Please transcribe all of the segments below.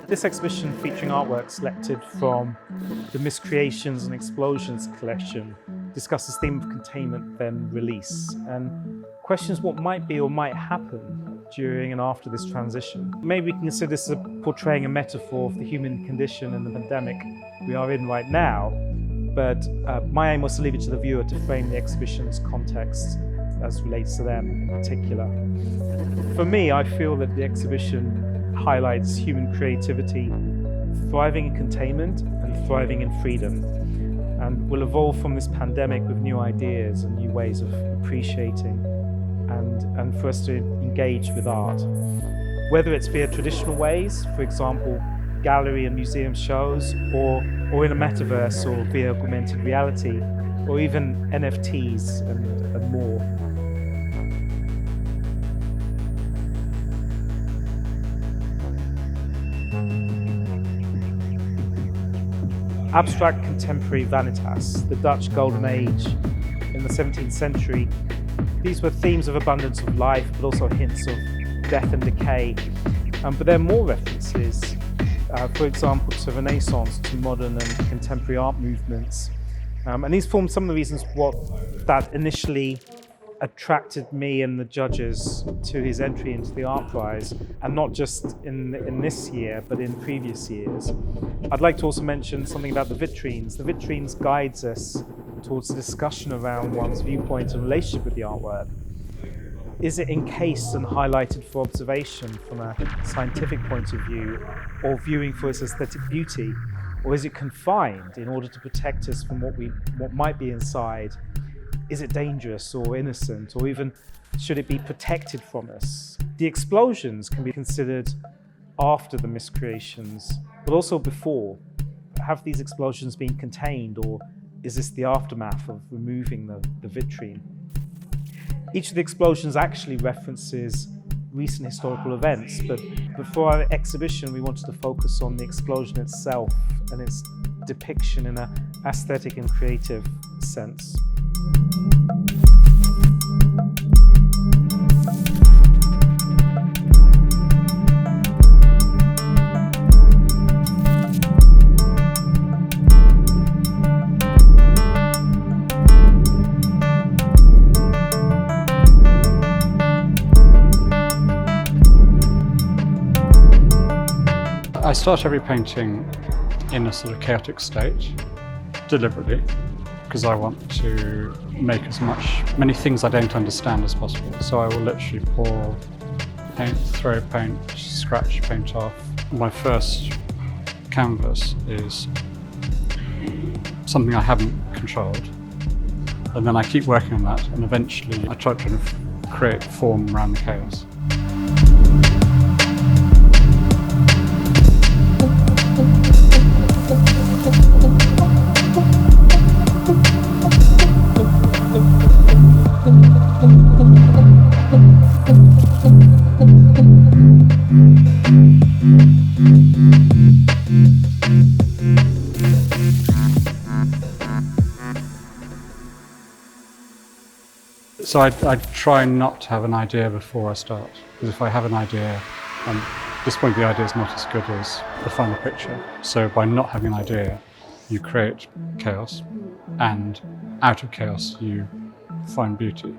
This exhibition, featuring artwork selected from the Miscreations and Explosions collection, discusses the theme of containment, then release, and questions what might be or might happen during and after this transition. Maybe we can consider this as portraying a metaphor of the human condition and the pandemic we are in right now, but my aim was to leave it to the viewer to frame the exhibition's context as relates to them in particular. For me, I feel that the exhibition highlights human creativity, thriving in containment and thriving in freedom, and will evolve from this pandemic with new ideas and new ways of appreciating and for us to engage with art. Whether it's via traditional ways, for example, gallery and museum shows, or in a metaverse or via augmented reality, or even NFTs and more. Abstract contemporary vanitas, the Dutch golden age in the 17th century. These were themes of abundance of life, but also hints of death and decay. But there are more references, for example, to Renaissance, to modern and contemporary art movements. And these form some of the reasons that initially attracted me and the judges to his entry into the Art Prize, and not just in this year, but in previous years. I'd like to also mention something about the vitrines. The vitrines guides us towards a discussion around one's viewpoint and relationship with the artwork. Is it encased and highlighted for observation from a scientific point of view, or viewing for its aesthetic beauty? Or is it confined in order to protect us from what might be inside? Is it dangerous or innocent, or even should it be protected from us? The explosions can be considered after the miscreations, but also before. Have these explosions been contained, or is this the aftermath of removing the vitrine? Each of the explosions actually references recent historical events, but for our exhibition we wanted to focus on the explosion itself and its depiction in an aesthetic and creative sense. I start every painting in a sort of chaotic state, deliberately, because I want to make many things I don't understand as possible. So I will literally pour paint, throw paint, scratch paint off. My first canvas is something I haven't controlled, and then I keep working on that, and eventually I try to create form around the chaos. So I try not to have an idea before I start, because if I have an idea, at this point the idea is not as good as the final picture. So by not having an idea, you create chaos, and out of chaos you find beauty,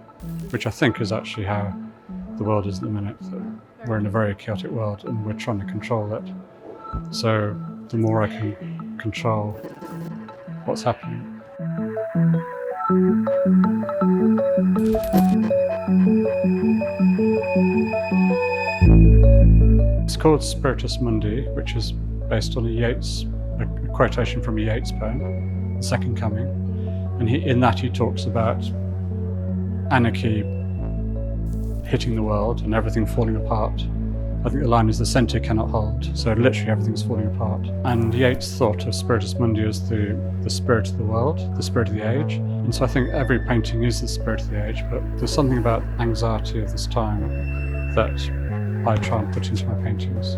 which I think is actually how the world is at the minute. We're in a very chaotic world and we're trying to control it. So the more I can control what's happening. It's called Spiritus Mundi, which is based on a quotation from a Yeats poem, The Second Coming. And in that he talks about anarchy hitting the world and everything falling apart. I think the line is the centre cannot hold, so literally everything's falling apart. And Yeats thought of Spiritus Mundi as the spirit of the world, the spirit of the age. And so I think every painting is the spirit of the age, but there's something about anxiety of this time that I try and put into my paintings.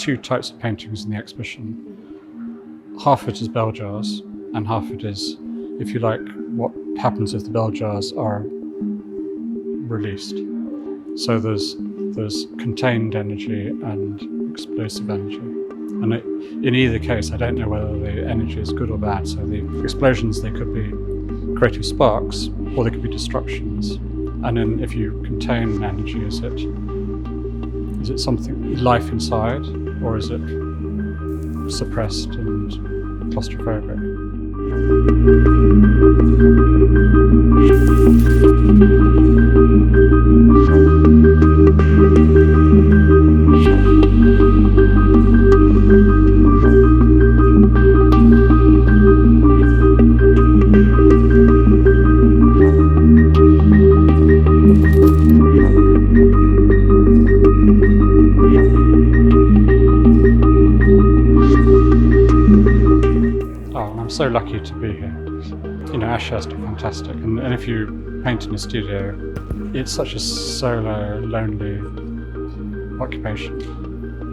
two types of paintings in the exhibition. Half of it is bell jars, and half of it is, if you like, what happens if the bell jars are released. So there's contained energy and explosive energy. And in either case, I don't know whether the energy is good or bad. So the explosions, they could be creative sparks, or they could be destructions. And then if you contain energy, is it something, life inside, or is it suppressed and claustrophobic? I'm so lucky to be here. You know, Ashurst are fantastic, and if you paint in a studio, it's such a solo, lonely occupation.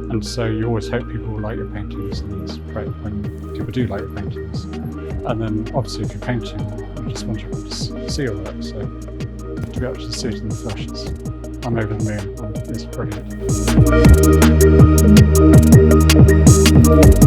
And so you always hope people will like your paintings, and it's great when people do like your paintings. And then obviously if you're painting, you just want everyone to see your work, so to be able to see it in the flesh, I'm over the moon. It's brilliant.